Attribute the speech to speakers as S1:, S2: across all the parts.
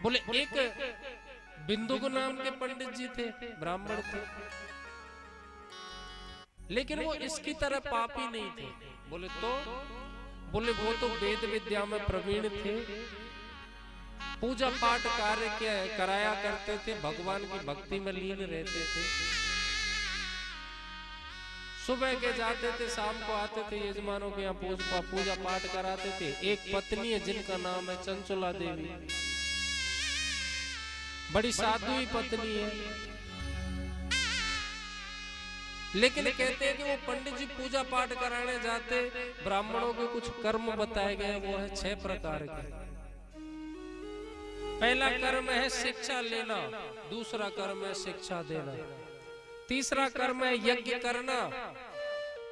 S1: बोले एक बिंदु को नाम के पंडित जी थे, ब्राह्मण थे, लेकिन वो इसकी तरह पापी नहीं थे। बोले तो बोले वो तो वेद विद्या में प्रवीण थे, पूजा पाठ कार्य कराया करते थे, भगवान की भक्ति में लीन रहते थे, सुबह के जाते थे, शाम को आते थे, यजमानों के यहाँ पूजा पाठ कराते थे। एक पत्नी है जिनका नाम है चंचला देवी, बड़ी साध्वी पत्नी है, लेकिन कहते हैं कि वो पंडित जी पूजा पाठ कराने जाते, ब्राह्मणों के कुछ कर्म बताए गए, वो है 6 प्रकार के। पहला कर्म है शिक्षा लेना, दूसरा कर्म है शिक्षा देना, तीसरा कर्म है यज्ञ करना,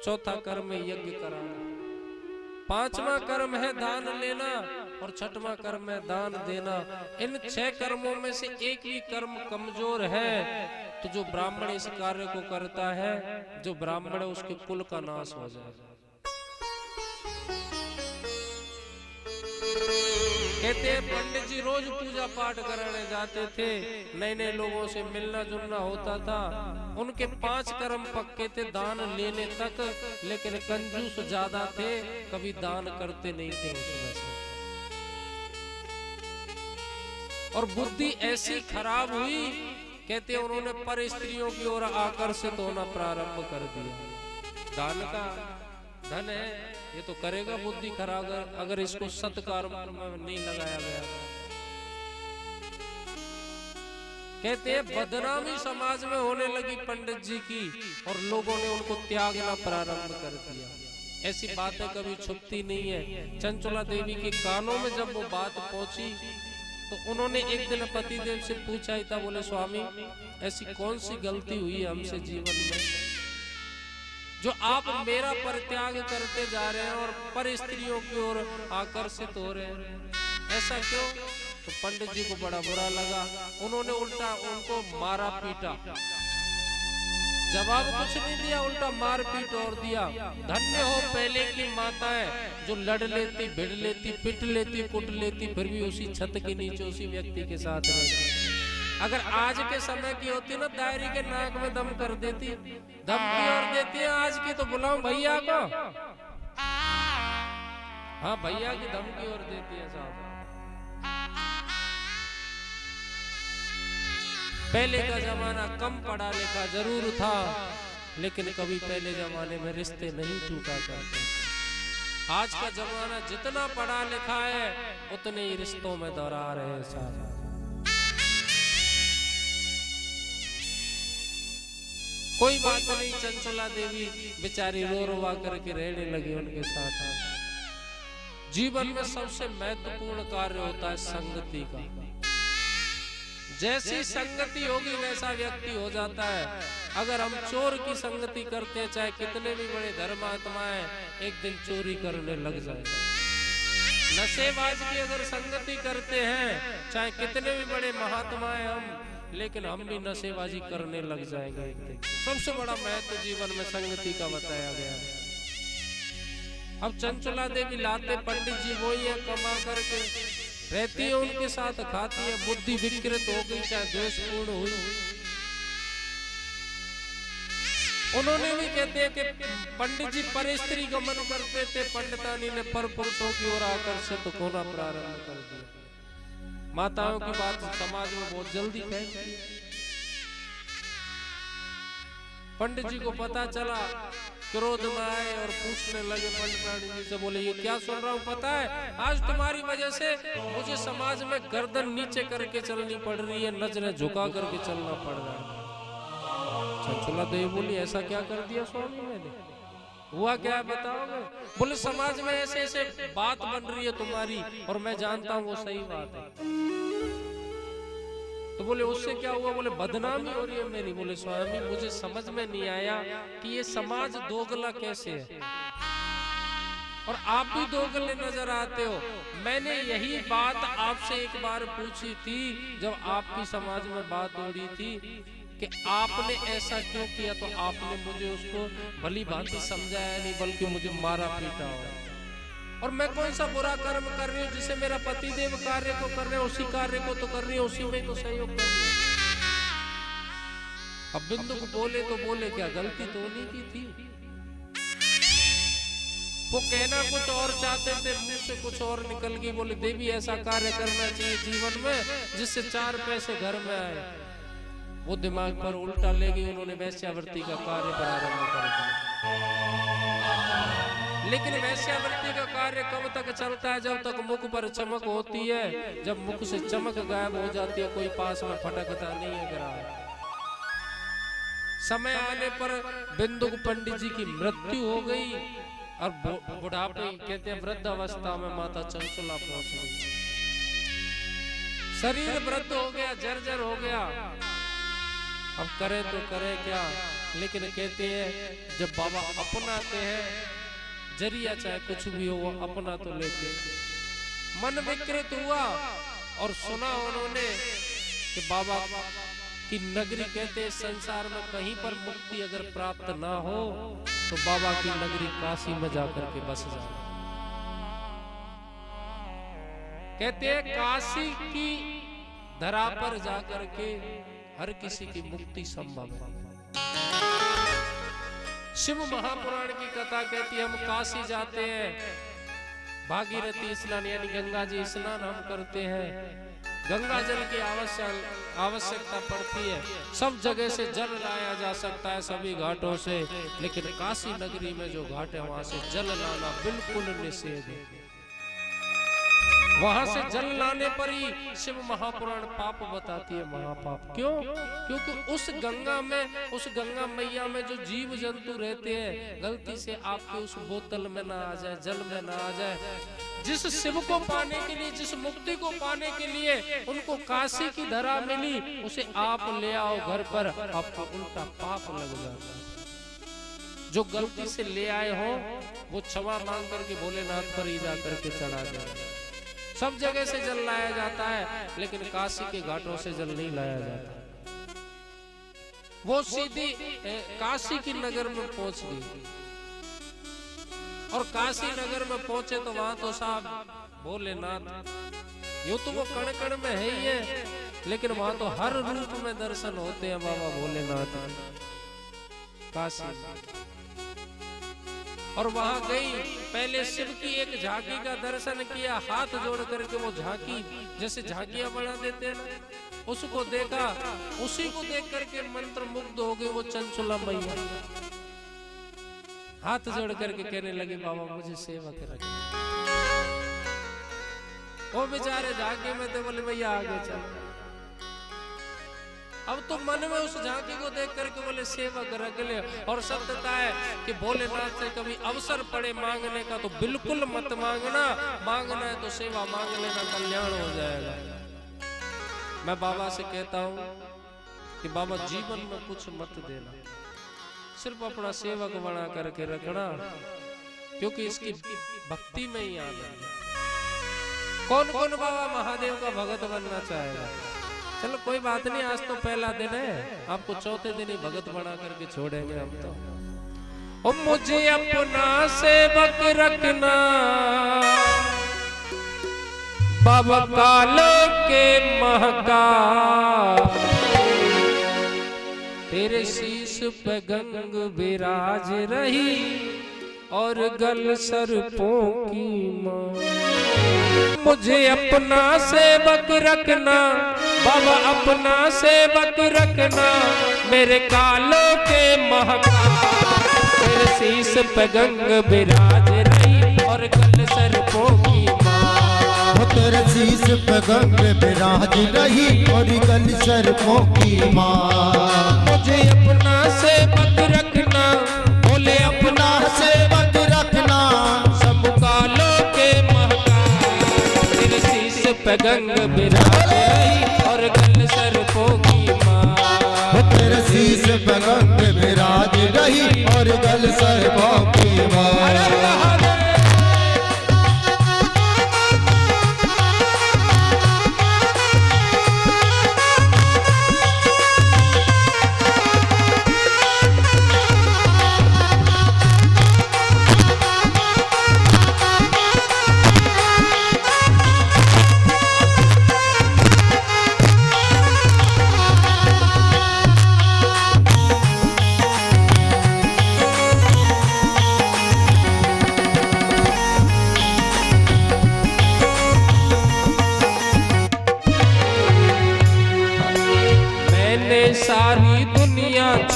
S1: चौथा कर्म है यज्ञ कराना, पांचवा कर्म है दान लेना और छठवां कर्म है दान देना। इन 6 कर्मों में से एक भी कर्म कमजोर है तो जो ब्राह्मण इस कार्य को करता है, जो ब्राह्मण है उसके कुल का नाश हो जाएगा। कहते हैं पंडित जी रोज पूजा पाठ कराने जाते थे, नए नए लोगों से मिलना जुलना होता था, उनके 5 कर्म पक्के थे दान लेने तक, लेकिन कंजूस ज्यादा थे, कभी दान करते नहीं थे उसमें से। और बुद्धि ऐसी खराब हुई, कहते हैं उन्होंने पर स्त्रियों की ओर आकर्षित होना प्रारंभ कर दिया। दान का धन है, ये तो करेगा बुद्धि खराब अगर इसको सत्कर्म में नहीं लगाया गया। कहते हैं बदनामी समाज में होने लगी पंडित जी की और लोगों ने उनको त्यागना प्रारंभ कर दिया। ऐसी बातें कभी छुपती नहीं है। चंचला देवी के कानों में जब वो बात पहुंची तो उन्होंने एक दिन पतिदेव से पूछा ही था, बोले स्वामी ऐसी कौन सी गलती हुई है हमसे जीवन में जो आप मेरा परित्याग करते जा रहे हैं और पर स्त्रियों की ओर आकर्षित हो रहे हैं, ऐसा क्यों? तो पंडित जी को बड़ा बुरा लगा, उन्होंने उल्टा उनको मारा पीटा, जवाब कुछ नहीं दिया, उल्टा मार पीट और दिया। धन्य हो पहले की माताएं जो लड़ लेती, भिड़ लेती, पिट लेती, कुट लेती, फिर भी उसी छत के नीचे उसी व्यक्ति के साथ रहती। अगर आज के समय की होती ना, दायरी के नाक में दम कर देती, धमकी और देती है आज की तो बुलाऊं भैया को, हाँ भैया की धमकी और देती है साहब। पहले का जमाना कम पढ़ा लिखा जरूर था, लेकिन कभी पहले जमाने में रिश्ते नहीं टूटा करते। आज का जमाना जितना पढ़ा लिखा है उतने ही रिश्तों में दरार है साहब। कोई बात नहीं, चंचला देवी बेचारी रो रोवा करके रहने लगी उनके साथ। जीवन में सबसे महत्वपूर्ण कार्य होता है संगति का। जैसी संगति होगी वैसा व्यक्ति हो जाता है। अगर हम चोर की संगति करते हैं, चाहे कितने भी बड़े धर्मात्माएं, एक दिन चोरी करने लग जाएगा। नशेबाज की अगर संगति करते हैं, चाहे कितने भी बड़े महात्माएं हम, लेकिन हम भी नशेबाजी करने लग जाएंगे एक दिन। सबसे बड़ा महत्व जीवन में संगति का बताया गया है। अब चंचला देवी लाते पंडित जी वही है, कमा करके रहती है उनके साथ, खाती है, बुद्धि विकृत हो गई, चाहे द्वेषपूर्ण हुई। उन्होंने भी कहते हैं कि पंडित जी पर स्त्री गमन करते थे, पंडितानी ने पर पुरुषों की ओर आकर्षित होना प्रारंभ कर दिया। माताओं की बात समाज में बहुत जल्दी फैलती है। पंडित जी को पता चला, क्रोध में आए और पूछने लगे पंडितानी जी से, बोले ये क्या सुन रहा हूँ, पता है आज तुम्हारी वजह से मुझे समाज में गर्दन नीचे करके चलनी पड़ रही है, नजरें झुका करके चलना पड़ रहा है। चंचला देवी बोली ऐसा क्या कर दिया स्वामी मैंने, हुआ क्या है बताओगे? बोले समाज में ऐसे ऐसे बात बन रही है तुम्हारी और मैं जानता हूँ वो सही बात है। तो बोले उससे क्या हुआ? बोले बदनामी हो रही है मेरी। बोले स्वामी मुझे समझ में नहीं आया कि ये समाज दोगला कैसे है, और आप भी दोगले नजर आते हो। मैंने यही बात आपसे एक बार पूछी थी जब आपकी समाज में बात हो रही थी कि आपने ऐसा क्यों किया, तो आपने मुझे उसको भली भांति समझाया नहीं, बल्कि मुझे मारा पीटा हो। और मैं कौन सा बुरा कर्म कर रही हूँ जिसे मेरा पतिदेव कार्य को कर रहे हैं, उसी कार्य को तो कर रही हूँ, उसी में तो सहयोग कर रही हूँ। अब बिंदु को बोले तो बोले, क्या गलती तो उन्हीं की थी। वो कहना कुछ और चाहते थे, मुंह से कुछ और निकल गई। बोले देवी ऐसा कार्य करना चाहिए जीवन में जिससे 4 पैसे घर में आए। वो दिमाग पर उल्टा ले गई, उन्होंने वैश्यावृत्ति का कार्य प्रारंभ कर दिया। लेकिन वैश्यावृत्ति का कार्य कब तक चलता है? जब तक मुख पर चमक होती है। जब मुख से चमक गायब हो जाती है, कोई पास में फटकता नहीं है ग्राहक। समय आने पर बिंदु पंडित जी की मृत्यु हो गई और बुढ़ापे, कहते हैं वृद्ध अवस्था में माता चंचला पहुंच गई। शरीर वृद्ध हो गया, जर्जर हो गया। अब करे तो करे क्या। लेकिन कहते हैं जब बाबा अपनाते हैं, जरिया चाहे कुछ भी हो वो अपना तो लेते। मन विकृत हुआ और सुना उन्होंने कि बाबा की नगरी, कहते हैं संसार में कहीं पर मुक्ति अगर प्राप्त ना हो तो बाबा की नगरी काशी में जाकर के बस जाए। कहते हैं काशी की धरा पर जाकर के हर किसी की मुक्ति संभव है। शिव महापुराण की कथा कहती है हम काशी जाते हैं, भागीरथी स्नान यानी गंगा जी स्नान हम करते हैं। गंगा जल की आवश्यकता पड़ती है। सब जगह से जल लाया जा सकता है, सभी घाटों से, लेकिन काशी नगरी में जो घाट है वहां से जल लाना बिल्कुल निषेध है। वहां से जल लाने पर ही शिव महापुराण पाप बताती है, महापाप। क्यों? क्योंकि उस गंगा मैया में जो जीव जंतु रहते हैं, गलती से आपके उस बोतल में ना आ जाए, जल में ना आ जाए। जिस शिव को पाने के लिए, जिस मुक्ति को पाने के लिए उनको काशी की धरा मिली, उसे आप ले आओ घर पर, आपको उल्टा पाप लग जाता है। जो गलती से ले आए हो वो क्षमा मांग करके भोलेनाथ पर ही जाकर के चढ़ा जाए। सब जगह से जल लाया जाता है, लेकिन काशी के घाटों से जल नहीं लाया जाता। वो सीधी काशी की नगर में पहुंच गई और काशी नगर में पहुंचे तो वहां तो साहब भोलेनाथ, यूं तो वो कण कण में है ही है, लेकिन वहां तो हर रूप में दर्शन होते हैं बाबा भोलेनाथ काशी। और वहां गई, पहले शिव की एक झांकी का दर्शन किया, हाथ जोड़ करके वो झांकी जैसे झांकियां बना देते हैं ना, उसको देखा। उसी को देख करके मंत्र मुग्ध हो गए वो चंचला मैया। हाथ जोड़ करके कहने लगे बाबा मुझे सेवा कर। वो बेचारे झांकी में थे, बोले भैया आगे चल। अब तो मन में उस झांकी को देख करके बोले सेवक रख ले। और सत्यता है कि भोलेनाथ से कभी अवसर पड़े मांगने का तो बिल्कुल मत मांगना, मांगना है तो सेवा मांग लेना, कल्याण हो जाएगा। मैं बाबा से कहता हूँ कि बाबा जीवन में कुछ मत देना, सिर्फ अपना सेवक बना करके रखना, क्योंकि इसकी भक्ति में ही आनंद है। कौन कौन बाबा महादेव का भगत बनना चाहेगा? चलो कोई बात नहीं, आज तो पहला दिन है, आपको चौथे दिन ही भगत बना करके छोड़ेंगे हम तो। ओ मुझे अपना सेवक रखना बाबा कालो के महका, तेरे शीश पे गंग विराज रही और गल सर्पों की मां। मुझे अपना सेवक रखना बाबा, अपना सेवक रखना, मेरे कालों के महका, तेरे शीश पे गंग विराज रही और गल सर्पों की मां।
S2: तेरे शीश पे गंग विराज रही और गल सर्पों की मां।
S1: मुझे अपना सेवक रखना, बोले अपना
S2: सेवक रखना,
S1: सब कालों के महका, तेरे शीश पे गंग विराज रही और गल सर्पों की मां।
S2: तेरे शीश पे गंग विराज रही और गल सर्पों की मां।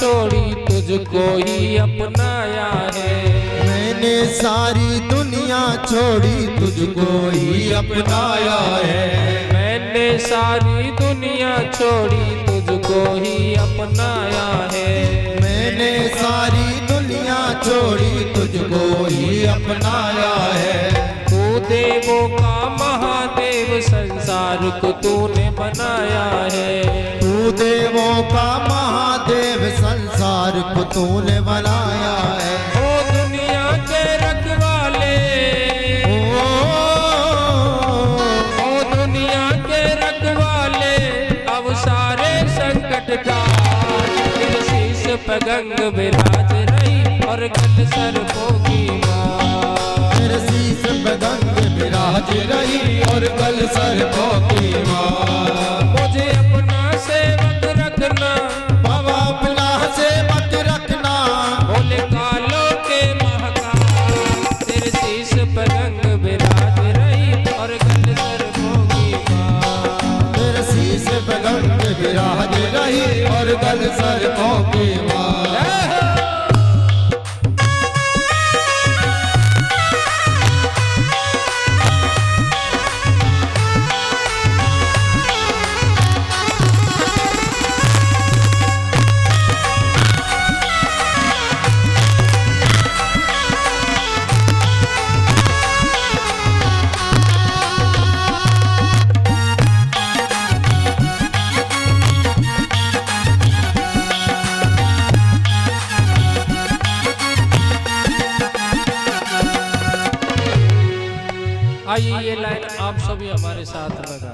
S1: छोड़ी तुझको ही अपनाया है।
S2: मैंने सारी दुनिया छोड़ी तुझको ही अपनाया है।
S1: मैंने सारी दुनिया छोड़ी तुझको ही अपनाया है।
S2: मैंने सारी दुनिया छोड़ी तुझको ही अपनाया है।
S1: तू देवों का महादेव संसार को तूने बनाया है।
S2: तू देवों का महादेव संसार को तूने बनाया है।
S1: ओ दुनिया के रखवाले, ओ दुनिया के रखवाले, अब सारे संकट का तेरे शीश पे गंग विराज रही और गल सर्पों की माँ।
S2: तेरे शीश पे गंग विराज रही और गल सर्पों की माँ।
S1: मुझे अपना सेवक रखना,
S2: बाबा अपना सेवक रखना,
S1: भोले कालों के महाकाल, तेरे शीश पे गंग विराज रही और गल सर्पों की माँ।
S2: तेरे शीश पे गंग विराज रही और गल सर्पों की माँ।
S1: आइए ये लाइन आप सभी हमारे साथ लगा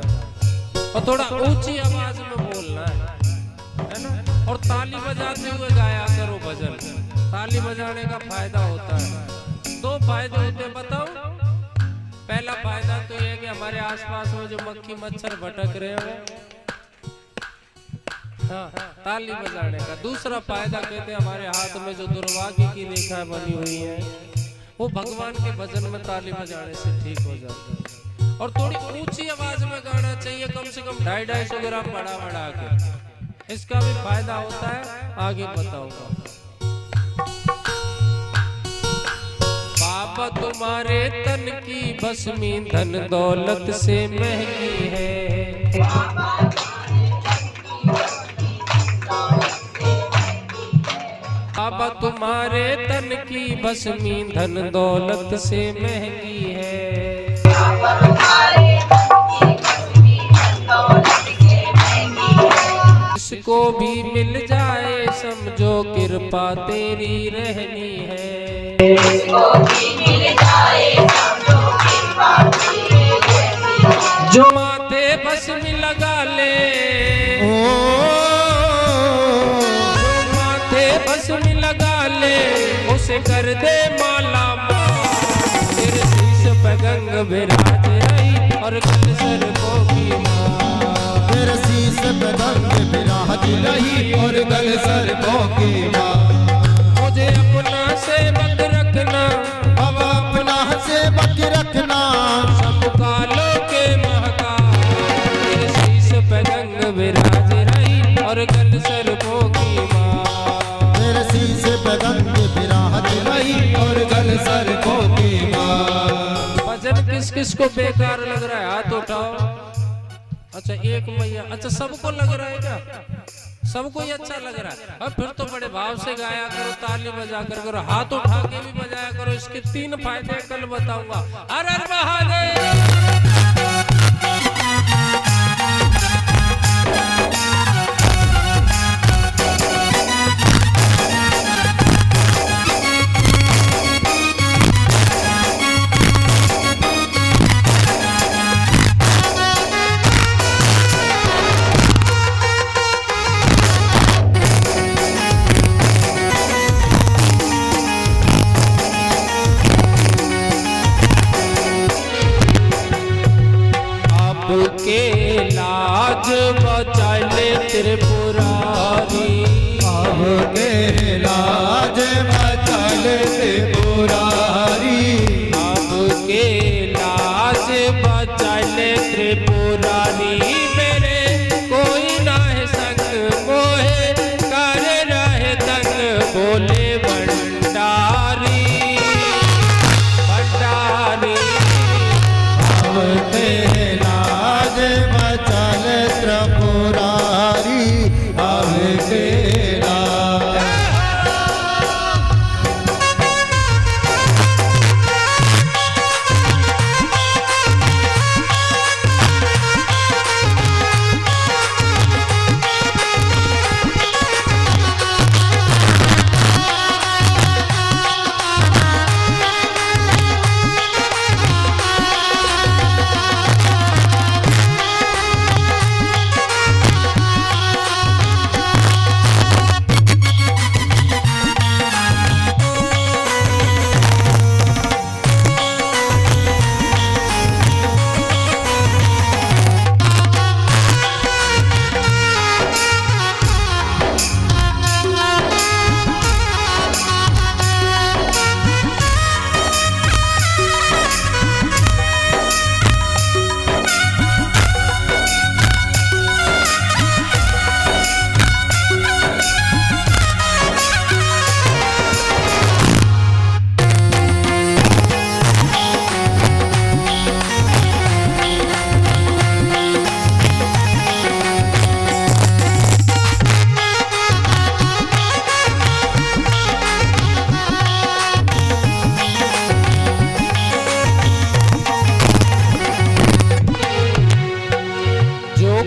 S1: और थोड़ा ऊंची आवाज में बोलना है ना। और ताली बजाते हुए गाया करो भजन। ताली बजाने का फायदा होता है, दो फायदे होते हैं बताओ। पहला फायदा तो ये है कि हमारे आसपास में जो मक्खी मच्छर भटक रहे हैं, हाँ, ताली बजाने का। दूसरा फायदा कहते हैं हमारे हाथ में जो दुर्भाग्य की रेखा बनी हुई है वो भगवान के भजन में ताली बजाने से ठीक हो जाता है। और थोड़ी ऊंची आवाज में गाना चाहिए, कम से कम 250-250 ग्राम बढ़ा के। इसका भी फायदा होता है, आगे बताऊंगा। बाबा तुम्हारे तन की भस्मी धन दौलत से महंगी है। बाबा तुम्हारे तन की भस्मी धन दौलत से महंगी है। इसको भी मिल जाए समझो कृपा तेरी रहनी है। जो माथे भस्मी लगा ले, भस्मी लगा ले, उसे कर दे माला माल। तेरे शीश पे गंग विराज रही और गल सर्पों की माँ।
S2: तेरे शीश पे गंग विराज रही और गल सर्पों की माँ।
S1: मुझे अपना सेवक रखना,
S2: अब अपना सेवक रखना,
S1: सब कालों के महाकाल। तेरे शीश पे गंग विराज रही और गल सर्पों की माँ।
S2: शीश पे गंग विराज रही और गल सर्पों की माँ।
S1: भजन किस किस को बेकार लग रहा है हाथ उठाओ। अच्छा एक मैया, अच्छा सबको लग रहा है क्या? सबको ही अच्छा लग रहा है। अब फिर तो बड़े भाव से गाया करो, ताली बजा कर करो, हाथ उठा के भी बजाया करो। इसके 3 फायदे कल बताऊंगा। हर हर महादेव। के लाज बचा ले त्रिपुरारी।
S2: अब के लाज बचा ले त्रिपुरारी।
S1: अब के लाज बचा ले त्रिपुरारी। मेरे कोई ना है संग मोहे कर रहे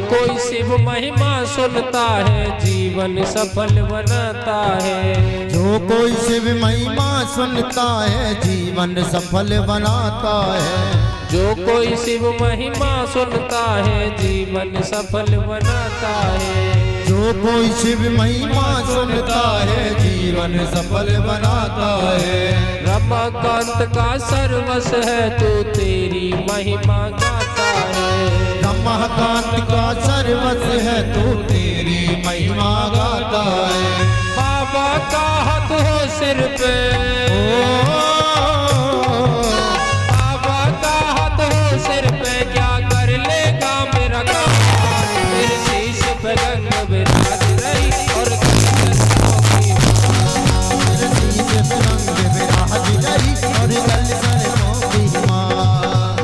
S1: कोई शिव महिमा सुनता है जीवन सफल बनाता है।
S2: जो कोई शिव महिमा सुनता है जीवन सफल बनाता है।
S1: जो कोई शिव महिमा सुनता है जीवन सफल बनाता है।
S2: जो कोई शिव महिमा सुनता है जीवन सफल बनाता है।
S1: रमाकांत का सर्वस है तू तेरी महिमा गाता है।
S2: रमाकांत का सर्वस है तू तेरी महिमा गाता है।
S1: बाबा का हाथ हो सिर पे, बाबा का हाथ हो सिर पे, क्या कर लेगा मेरा काम। तेरे शीश पे गंग विराज रही और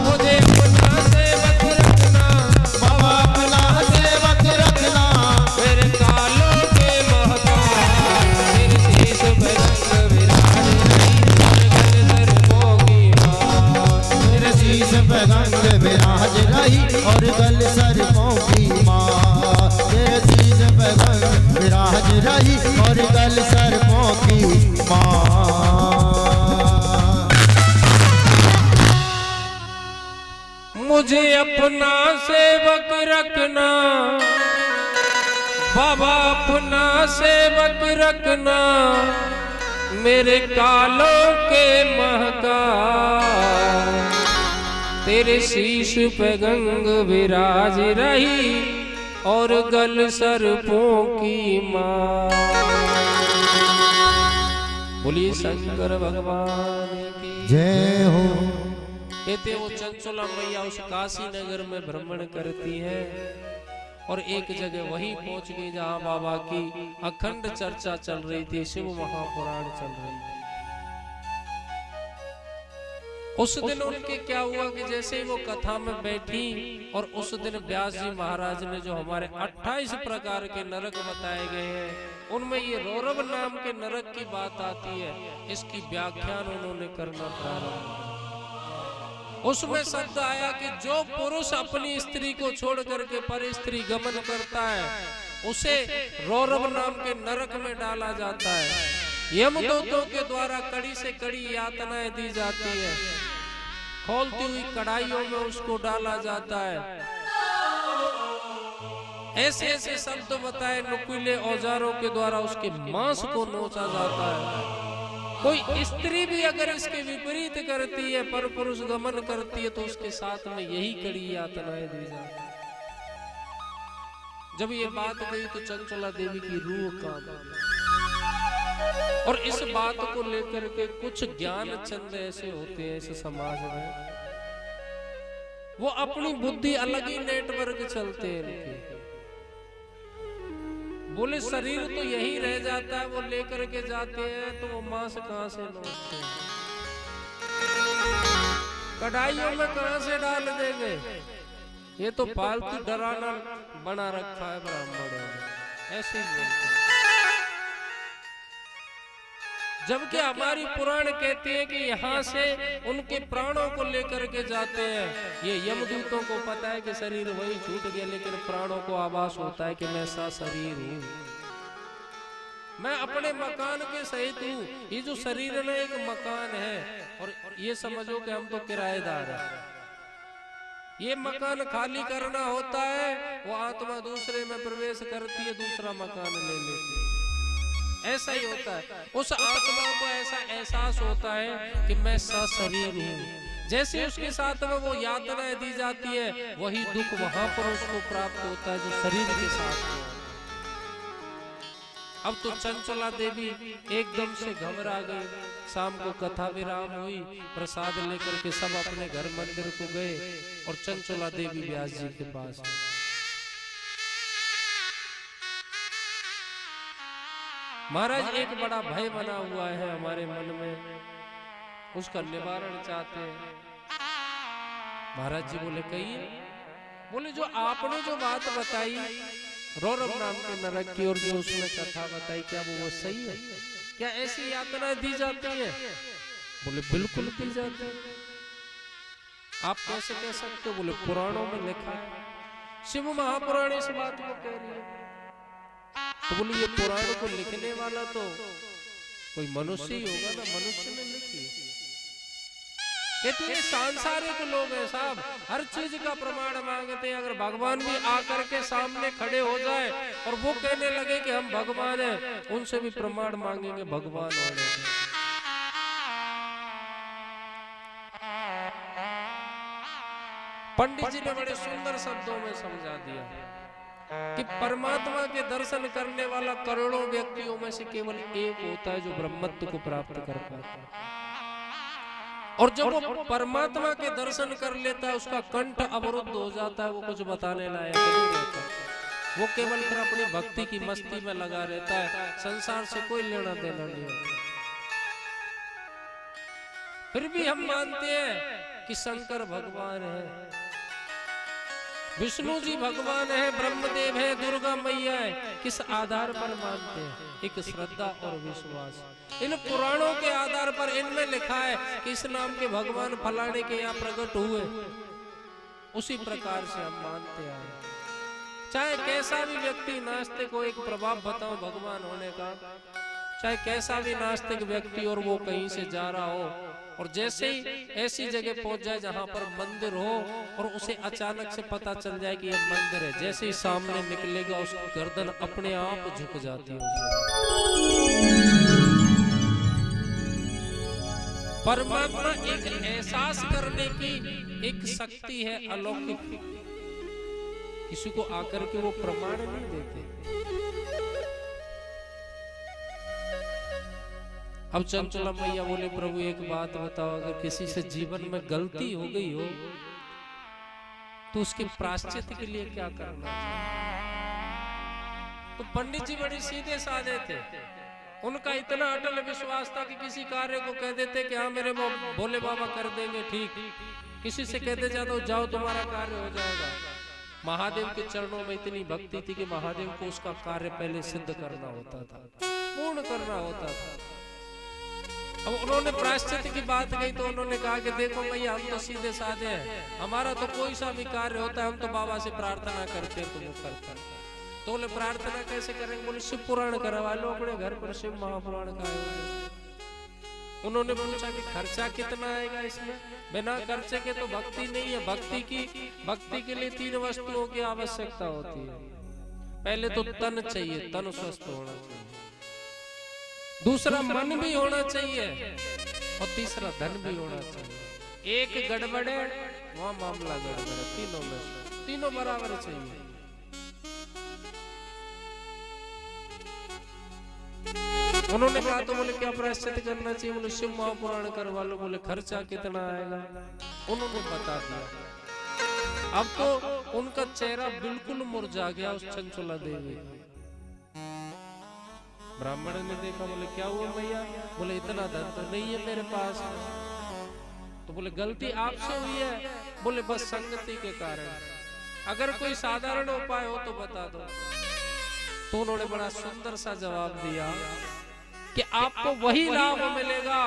S1: मुझे अपना सेवक रखना,
S2: बाबा अपना सेवक रखना,
S1: मेरे कालों के महतार। तेरे शीश पे गंग विराज रही और गल सर्पों की मार।
S2: मेरे शीश पे गंग विराज रही और गल सर्पों की माँ। तेरे शीश पे गंग विराज रही और गल सर्पों की माँ।
S1: मुझे अपना सेवक रखना, बाबा अपना सेवक रखना, मेरे कालों के महकार। तेरे शीश पे गंग विराज रही और गल सर्पों की माँ। बोलिए शंकर भगवान की
S2: जय हो।
S1: कहते वो चंचला मैया उस काशी नगर में भ्रमण करती है और एक जगह वहीं पहुंच गई जहां बाबा की अखंड चर्चा चल रही थी, शिव महापुराण चल रही थी। उस दिन उनके क्या हुआ कि जैसे ही वो कथा में बैठी और उस दिन व्यास जी महाराज ने जो हमारे 28 प्रकार के नरक बताए गए हैं, उनमें ये रौरव नाम के नरक की बात आती है। इसकी व्याख्यान उन्होंने करना प्रारंभ किया। उसमें शब्द आया कि जो पुरुष अपनी स्त्री को छोड़ करके पर स्त्री गमन करता है उसे रौरव नाम के नरक में डाला जाता है। यमदूतों के द्वारा कड़ी से कड़ी यातनाएं दी जाती है। खोलती हुई कढ़ाइयों में उसको डाला जाता है। ऐसे ऐसे शब्द बताए, नुकीले औजारों के द्वारा उसके मांस को नोचा जाता है। कोई स्त्री भी अगर इसके विपरीत करती है, पर पुरुष गमन करती है, तो उसके साथ में यही कड़ी यातनाएं दी जाती है। जब ये बात गई तो चंचला देवी की रूह कांप गई। और इस बात को लेकर के कुछ ज्ञान चंद ऐसे होते हैं इस समाज में, वो अपनी बुद्धि अलग ही नेटवर्क चलते हैं इनके। बोले शरीर तो यही रह जाता है, वो लेकर के जाते हैं तो वो मांस कहां से नोचते हैं, कढ़ाइयों में कहां से डाल देंगे। ये तो फालतू डराना बना रखा है ब्राह्मणों ने, ऐसे ही बोलते हैं। जबकि हमारी पुराण कहती है कि यहाँ से उनके प्राणों को लेकर के जाते हैं। ये यमदूतों को पता है कि शरीर वही छूट गया, लेकिन प्राणों को आभास होता है कि मैं सशरीर हूँ, मैं अपने मकान के सहित हूँ। ये जो शरीर में एक मकान है, और ये समझो कि हम तो किराएदार हैं। ये मकान खाली करना होता है, वो आत्मा दूसरे में प्रवेश करती है, दूसरा मकान ले लेती है। ऐसा ही होता है। उस आत्मा को ऐसा एहसास होता है कि मैं सशरीर हूँ। जैसे उसके साथ में वो यातनाएं दी जाती है, वही दुख वहां पर उसको प्राप्त होता है जो शरीर के साथ में। अब तो चंचला देवी एकदम से घबरा गई। शाम को कथा विराम हुई, प्रसाद लेकर के सब अपने घर मंदिर को गए और चंचला देवी व्यास जी के पास। महाराज एक बड़ा भय बना हुआ है हमारे मन में, उसका निवारण चाहते हैं। महाराज जी बोले कहिए। बोले जो आपने जो बात बताई रौरव नाम के नरक की और जो उसमें कथा बताई, क्या वो सही है? क्या ऐसी यातनाएं दी जाती है? बोले बिल्कुल दी जाती है। आप कैसे कह सकते हो? बोले पुराणों में लिखा है, शिव महापुराण इस बात को कह रही है। तो बोली ये पुराण को लिखने वाला तो कोई मनुष्य ही होगा ना, मनुष्य ने लिखी। कहते हैं सांसारिक लोग हैं साहब, हर चीज का प्रमाण मांगते हैं। अगर भगवान भी आकर के सामने खड़े हो जाए और वो कहने लगे कि हम भगवान हैं, उनसे भी प्रमाण मांगेंगे भगवान होने के। पंडित जी ने बड़े सुंदर शब्दों में समझा दिया कि परमात्मा के दर्शन करने वाला करोड़ों व्यक्तियों में से केवल एक होता है जो ब्रह्मत्व को प्राप्त कर पाता है। और जब वो परमात्मा के दर्शन कर लेता है उसका कंठ अवरुद्ध हो जाता है, वो कुछ बताने लायक नहीं रहता। वो केवल फिर अपनी भक्ति की मस्ती में लगा रहता है, संसार से कोई लेना देना नहीं होता। फिर भी हम मानते हैं कि शंकर भगवान है, विष्णु जी भगवान है, ब्रह्मदेव है, दुर्गा मैया है। किस आधार पर मानते हैं? एक श्रद्धा और विश्वास। इन पुराणों के आधार पर इनमें लिखा है कि इस नाम के भगवान फलाने के यहाँ प्रकट हुए, उसी प्रकार से हम मानते आए। चाहे कैसा भी व्यक्ति नास्तिक हो, एक प्रभाव बताओ भगवान होने का, चाहे कैसा भी नास्तिक व्यक्ति और वो कहीं से जा रहा हो और जैसे ही ऐसी जगह पहुंच जाए जहां पर मंदिर हो और उसे अचानक से पता चल जाए कि यह मंदिर है, जैसे ही सामने निकलेगा उसकी गर्दन अपने आप झुक जाती है। परमात्मा एक एहसास करने की एक शक्ति है अलौकिक, किसी को आकर के वो प्रमाण नहीं देते। अब चंचला मैया बोले प्रभु एक बात बताओ, अगर किसी से जीवन में गलती हो गई हो तो उसके प्रायश्चित के लिए क्या करना चाहिए? तो पंडित जी बड़े सीधे साधे थे, उनका इतना अटल विश्वास था कि किसी कार्य को कह देते कि हाँ मेरे भोले बाबा कर देंगे ठीक, किसी से कहते जाओ जाओ तुम्हारा कार्य हो जाएगा। महादेव के चरणों में इतनी भक्ति थी कि महादेव को उसका कार्य पहले सिद्ध करना होता था, पूर्ण करना होता था। अब उन्होंने प्रायश्चित की बात कही तो उन्होंने कहा कि देखो भैया हम तो सीधे साधे हैं, हमारा तो कोई सा भी कार्य होता है हम तो बाबा से प्रार्थना करते हैं तो वो करता है। तो बोले प्रार्थना कैसे करेंगे? बोले शिव पुराण करवा लो अपने घर पर, शिव महापुराण का आयोजन। उन्होंने पूछा कि खर्चा कितना आएगा इसमें? बिना खर्चे के तो भक्ति नहीं है। भक्ति के लिए 3 वस्तुओं की आवश्यकता होती है। पहले तो तन चाहिए, तन स्वस्थ होना चाहिए, दूसरा मन भी होना चाहिए और तीसरा धन भी होना चाहिए। एक गड़बड़ है वहां मामला गड़बड़ है, तीनों में तीनों बराबर चाहिए। उन्होंने कहा तो बोले क्या प्रायश्चित करना चाहिए? बोले शिव महापुराण करवा लो। बोले खर्चा कितना आएगा? उन्होंने बता दिया। अब तो उनका चेहरा बिल्कुल मुरझा गया उस चंचला देवी। ब्राह्मण ने देखा, बोले क्या हुआ मैया? बोले इतना धन तो नहीं है मेरे पास। तो बोले गलती आपसे हुई है? बोले बस संगति के कारण, अगर कोई साधारण उपाय हो तो बता दो। तो उन्होंने बड़ा सुंदर सा जवाब दिया कि आपको वही लाभ मिलेगा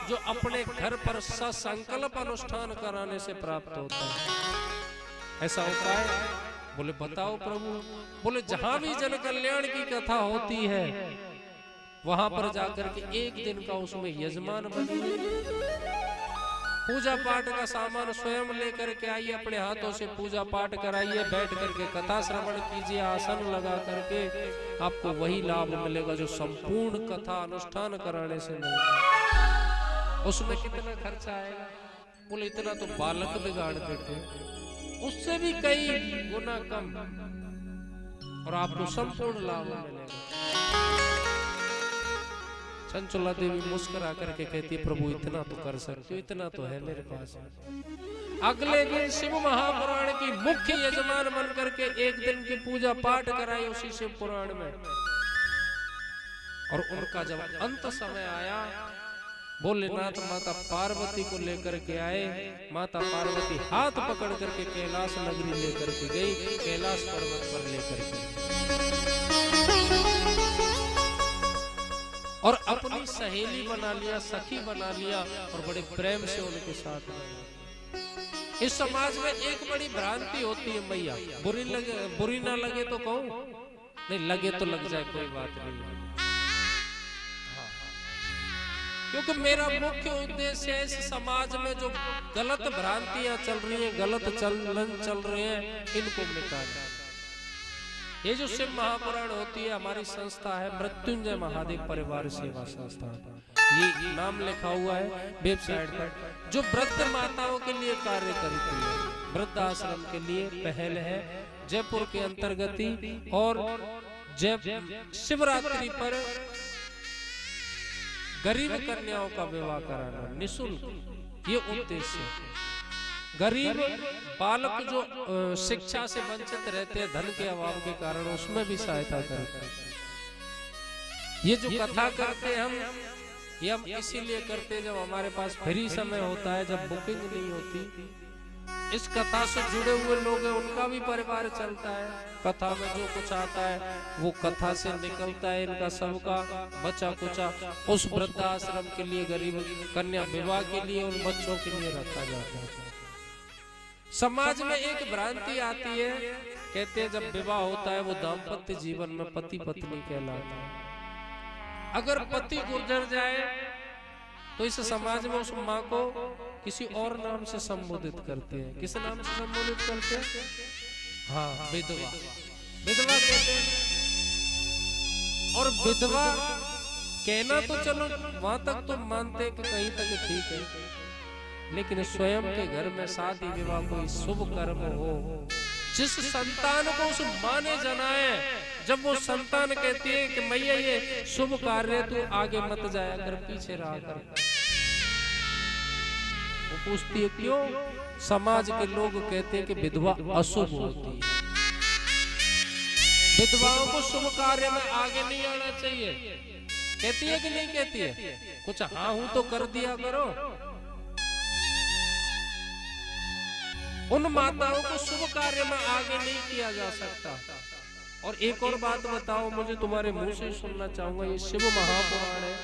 S1: जो अपने घर पर ससंकल्प अनुष्ठान कराने से प्राप्त होता है। ऐसा उपाय? बोले बताओ प्रभु। बोले जहां भी जन कल्याण की कथा होती है वहां पर जाकर के एक दिन का उसमें यजमान बनिए, पूजा पाठ का सामान स्वयं लेकर के आइए, अपने हाथों से पूजा पाठ कराइए, बैठ करके कथा श्रवण कीजिए, आसन लगा करके आपको वही लाभ मिलेगा जो संपूर्ण कथा अनुष्ठान कराने से मिलेगा। उसमें कितना खर्चा आएगा? बोले इतना तो बालक बिगाड़ देते, उससे भी कई गुना कम और आपको संपूर्ण लाभ मिलेगा। चंचला देवी मुस्कुरा करके कहती है प्रभु इतना तो कर सकते हो, इतना तो है मेरे पास। अगले दिन शिव महापुराण की मुख्य यजमान बन करके एक दिन की पूजा पाठ कराई उसी शिव पुराण में। और उनका जब अंत समय आया, भोलेनाथ माता पार्वती को लेकर के आए। माता पार्वती हाथ पकड़ करके कैलाश नगरी लेकर के गई, कैलाश पर्वत पर लेकर के और अपनी सहेली बना लिया, सखी बना लिया और बड़े प्रेम से उनके साथ रहे। इस समाज में एक बड़ी भ्रांति होती है मैया, बुरी ना लगे तो कहूं, नहीं लगे तो लग जाए, कोई बात नहीं। क्योंकि मेरा मुख्य उद्देश्य है इस समाज में जो गलत भ्रांतियां चल रही हैं, गलत चलन चल रहे हैं, इनको मिटाना। ये जो शिव महापुराण होती है, हमारी संस्था है मृत्युंजय महादेव परिवार सेवा संस्थान, ये नाम लिखा हुआ है वेबसाइट पर, जो वृद्ध माताओं के लिए कार्य करती है, वृद्ध आश्रम के लिए पहल है, जयपुर के अंतर्गत ही। और शिवरात्रि पर गरीब कन्याओं का विवाह कराना निःशुल्क, ये उद्देश्य है। गरीब बालक जो शिक्षा से वंचित रहते हैं धन के अभाव के कारण, उसमें भी सहायता करते हैं। ये जो कथा करते हैं ये हम इसीलिए करते हैं जब हमारे पास फ्री समय होता है, जब बुकिंग नहीं होती। इस कथा से जुड़े हुए लोग हैं, उनका भी परिवार चलता है। कथा में जो कुछ आता है वो कथा से निकलता है, इनका सबका बचा कुचा उस वृद्धाश्रम के लिए, गरीब कन्या विवाह के लिए, उन बच्चों के लिए रखा जाता है। समाज में एक भ्रांति आती है, कहते हैं जब विवाह होता है वो दाम्पत्य जीवन में पति पत्नी कहलाता है। अगर पति गुजर जाए तो इस समाज में उस माँ को किसी और नाम से संबोधित करते हैं। किस नाम से संबोधित करते हैं? हाँ, विधवा, विधवा कहते हैं। और विधवा कहना तो चलो वहां तक तो मानते हैं कि कहीं तक ठीक है, लेकिन स्वयं के घर में शादी विवाह कोई शुभ कर्म हो, जिस संतान को उस माँ ने जनाए, जब वो संतान कहती है कि मैया ये शुभ कार्य तू आगे मत जाया कर, पीछे रहा कर, वो पूछती है क्यों? समाज के लोग कहते हैं कि विधवा अशुभ होती है, विधवाओं को शुभ कार्य में आगे नहीं आना चाहिए। कहती है कि नहीं कहती है? कुछ हाँ हूं तो कर दिया करो। उन माताओं को शुभ कार्य में आगे नहीं किया जा सकता। और एक और बात बताओ, मुझे तुम्हारे मुंह से सुनना चाहूंगा, ये शिव महापुराण है,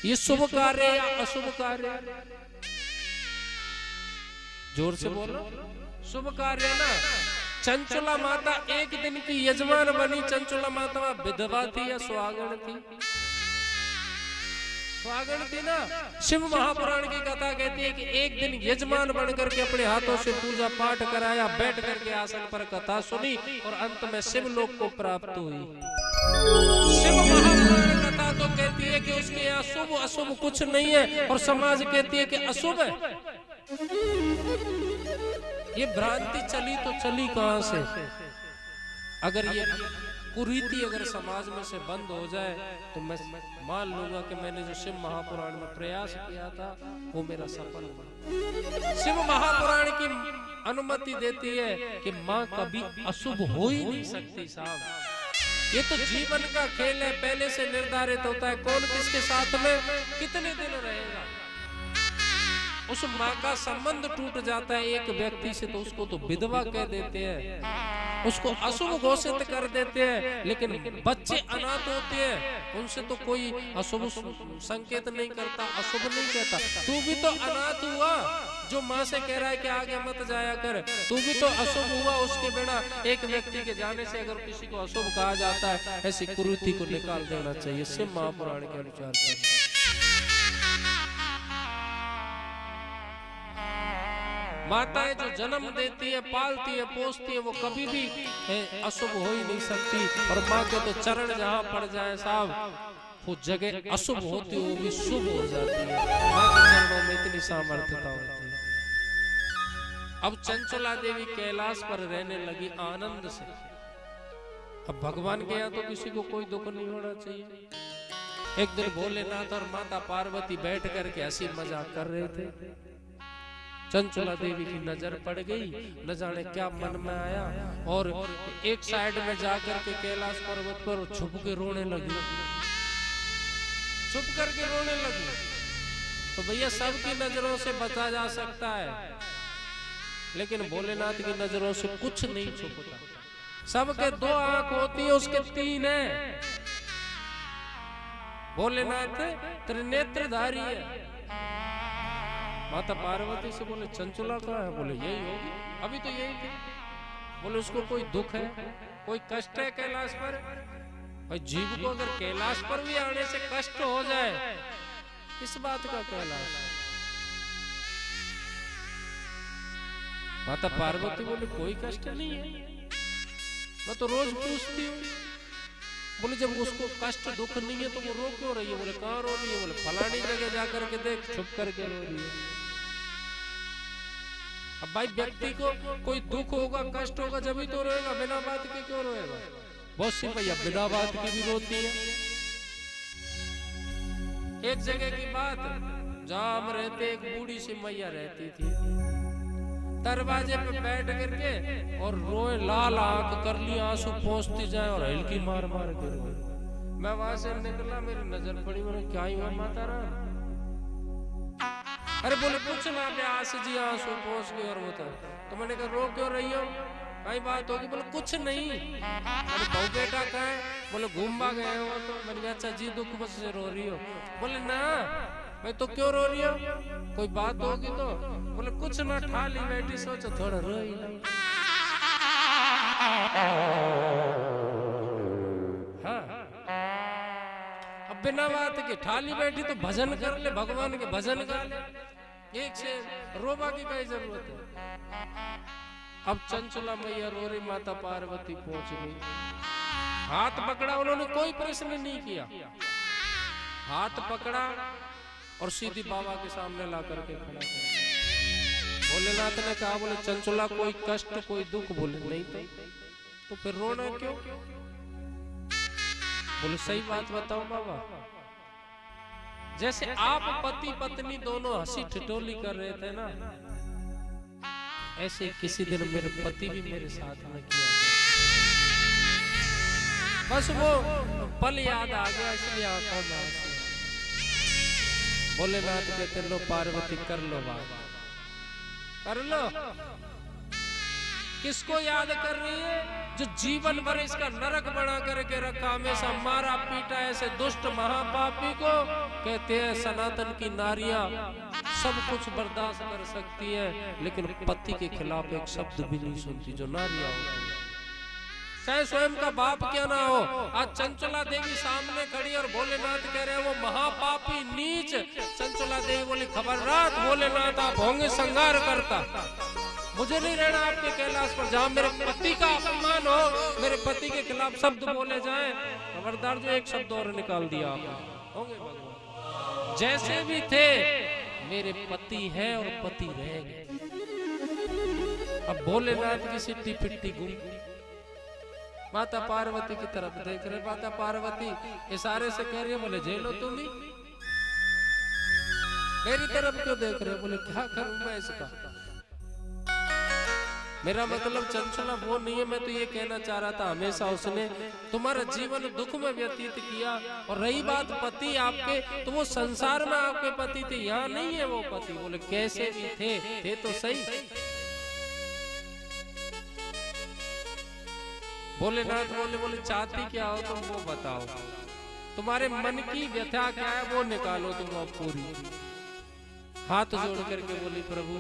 S1: ये शुभ कार्य या अशुभ कार्य? जोर से बोलो। शुभ कार्य ना। चंचला माता एक दिन की यजमान बनी। चंचला माता विधवा थी या सुहागण थी? सुहागण थी ना। शिव महापुराण की कथा कहती है कि एक दिन यजमान बनकर के अपने हाथों से पूजा पाठ कराया, बैठ करके आसन पर कथा सुनी और अंत में शिव लोक को प्राप्त हुई। शिव महापुराण कथा तो कहती है कि उसके यहाँ शुभ अशुभ कुछ नहीं है, और समाज कहती है कि अशुभ है। ये भ्रांति चली तो चली कहां से? अगर ये कुरीति अगर समाज में से बंद हो जाए तो मैं मान लूंगा कि मैंने जो शिव महापुराण में प्रयास किया था वो मेरा सफल हुआ। शिव महापुराण की अनुमति देती है कि माँ कभी अशुभ हो ही नहीं सकती साहब। ये तो जीवन का खेल है, पहले से निर्धारित होता है कौन किसके साथ में कितने दिन रहेगा। उस माँ का संबंध टूट जाता है एक व्यक्ति से तो उसको तो विधवा कह देते हैं, उसको अशुभ घोषित कर देते हैं। लेकिन बच्चे अनाथ होते हैं, उनसे तो कोई अशुभ संकेत नहीं करता, अशुभ नहीं कहता। तू भी तो अनाथ हुआ, जो माँ से कह रहा है कि आगे मत जाया कर, तू भी तो अशुभ हुआ। उसके बिना एक व्यक्ति के जाने से अगर किसी को अशुभ कहा जाता है, ऐसी कुरीति को निकाल देना चाहिए शिव महापुराण के अनुसार। माताएं जो जन्म देती है, पालती है, पोसती है, वो कभी भी अशुभ हो ही नहीं सकती। और माँ के तो चरण जहाँ पड़ जाए साहब, वो जगह अशुभ होती है वो भी शुभ हो जाती है। माँ के चरणों में इतनी सामर्थ्यता होती है। अब चंचला देवी कैलाश पर रहने लगी आनंद से। अब भगवान के यहाँ तो किसी को कोई दुख नहीं होना चाहिए। एक दिन भोलेनाथ और माता पार्वती बैठ करके हंसी मजाक कर रहे थे। चंचला देवी की नजर पड़ गई, न जाने क्या मन में आया, और एक साइड में जाकर के कैलाश पर्वत पर छुप के रोने लगी, छुप करके रोने लगी। तो भैया सबकी नजरों से बचा जा सकता है, लेकिन भोलेनाथ की नजरों से कुछ नहीं छुपता। सबके दो आंख होती है, उसके तीन है। भोलेनाथ त्रिनेत्रधारी है। माता पार्वती से बोले चंचुला कहाँ है? बोले यही होगी, अभी तो यही थी। बोले उसको कोई दुख है, कोई कष्ट है कैलाश पर? भाई जीव को अगर कैलाश पर भी आने से कष्ट हो जाए, किस बात का कैलाश? माता पार्वती बोले कोई कष्ट नहीं है, मैं तो रोज पूछती हूँ। बोले जब उसको कष्ट दुख नहीं है तो वो रो क्यों रही है? बोले कहाँ रो रही है? बोले फलानी जगह जाकर के देख, छुप करके रो रही है। अब भाई व्यक्ति को कोई दुख होगा, कष्ट होगा, जब ही तो रोएगा, बिना बात के क्यों रोएगा? बहुत सी भैया बिना बात की भी रोती है। एक जगह की बात, जहां हम रहते एक बूढ़ी सी मैया रहती थी, दरवाजे पे बैठ करके और रोए, लाल आंख कर ली, आंसू पोंछती जाए और हल्की मार मार के रोए। मैं वहां से निकला, मेरी नजर पड़ी, मैंने क्या हुआ माता राम? अरे बोले कुछ ना, प्यास जी आंसू पोंछ के और होता। तो मैंने कहा रो क्यों रही हो, कई बात होगी? बोले कुछ नहीं। अरे बहु बेटा कहाँ है? बोले घूमवा गए हो। तो मैंने कहा अच्छा जी दुख बस से रो रही हो? बोले ना, मैं तो क्यों रो रही हो, कोई बात होगी तो? बोले कुछ ना, ठाली बैठी सोचो थोड़ा रो ही नहीं। हाँ, अब बिना बात के ठाली बैठी तो भजन कर ले, भगवान के भजन कर ले, एक से रोबा की क्या जरूरत है? अब चंचला मैया रो रही, माता पार्वती पहुंच गई, हाथ पकड़ा, उन्होंने कोई प्रश्न नहीं किया, हाथ पकड़ा और सीधी बाबा के सामने ला करके खड़ा कर। भोलेनाथ ने कहा, बोले चंचला कोई कष्ट कोई दुख? बोले नहीं। तो फिर रोना क्यों? बोले सही बात बताओ बाबा, जैसे आप पति पत्नी दोनों हंसी ठिठोली कर रहे थे ना, ऐसे किसी दिन मेरे पति भी मेरे साथ में किया। बस वो पल याद आ गया, इसलिए आंखों में आंसू। भोलेनाथ कहते लो पार्वती कर लो बात, कर लो। किसको याद कर रही है? जो जीवन भर इसका नरक बना करके रखा, हमेशा मारा पीटा ऐसे दुष्ट महापापी को। कहते हैं सनातन की नारियां सब कुछ बर्दाश्त कर सकती है, लेकिन पति के खिलाफ एक शब्द भी नहीं सुनती जो नारियां होती है, चाहे स्वयं का बाप क्या ना हो। आज चंचला देवी सामने खड़ी और भोलेनाथ कह रहे हैं वो महापापी नीच। चंचला देवी बोली खबरदार भोलेनाथ, आप होंगे संहार करता, मुझे नहीं रहना आपके कैलाश पर। जहां मेरे पति का अपमान हो, मेरे पति के खिलाफ शब्द बोले जाएं, खबरदार। जो एक शब्द और निकाल दिया आप होंगे भगवान। जैसे भी थे मेरे पति हैं और पति रहेंगे। अब भोलेनाथ की सिट्टी पिट्टी गुम, माता पार्वती की तरफ देख रहे। माता पार्वती इशारे से कह रही है, बोले झेलो तुम ही, मेरी तरफ क्यों देख रहे? बोले क्या करूं मैं इसका? मेरा मतलब चंचला वो नहीं है, मैं तो ये कहना चाह रहा था हमेशा उसने तुम्हारा जीवन दुख में व्यतीत किया। और रही बात पति आपके, तो वो संसार में आपके पति थे, यहाँ नहीं है वो पति। बोले कैसे भी थे तो सही। भोलेनाथ बोले चाहती क्या हो तुम वो बताओ, तुम्हारे मन की व्यथा क्या है वो निकालो तुम अब पूरी। हाथ जोड़ करके बोली प्रभु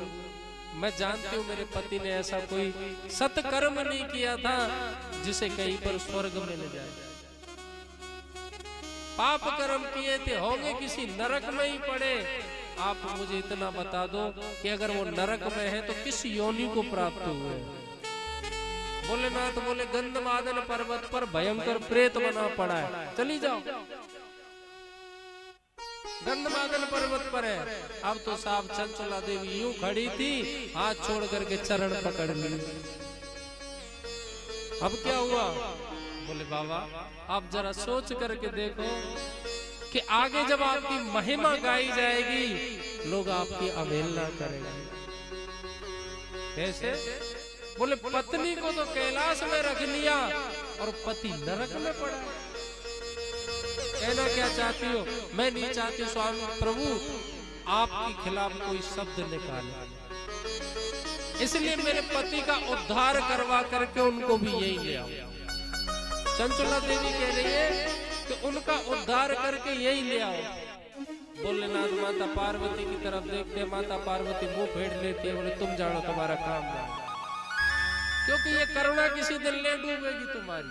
S1: मैं जानती हूँ मेरे पति ने ऐसा कोई सत्कर्म नहीं किया था जिसे कहीं पर स्वर्ग मिल जाए। पाप कर्म किए थे, होंगे किसी नरक में ही पड़े। आप मुझे इतना बता दो कि अगर वो नरक में है तो किस योनि को प्राप्त हुए। भोलेनाथ बोले गंधमादन पर्वत पर भयंकर प्रेत बना पड़ा है, चली जाओ। गंधमादन पर्वत पर है। अब तो साहब चंचला देवी यूं खड़ी थी, हाथ छोड़ करके चरण पकड़ लिए। अब क्या हुआ? बोले बाबा आप जरा सोच करके देखो कि आगे जब आपकी महिमा गाई जाएगी लोग आपकी अवहेलना करेंगे। कैसे? बोले पत्नी को तो कैलाश में रख लिया और पति नरक में पड़ा। कहना क्या चाहती हो? मैं नहीं चाहती स्वामी प्रभु आपके खिलाफ कोई शब्द निकाले, इसलिए मेरे पति का उद्धार करवा करके उनको भी यही ले आओ। चंचला देवी कह रही है कि उनका उद्धार करके यही ले आओ। भोलेनाथ माता पार्वती की तरफ देखते, माता पार्वती मुंह फेर लेती है, बोले तुम जानो तुम्हारा काम जानो, क्योंकि ये करुणा किसी दिन ले डूबेगी तुम्हारी।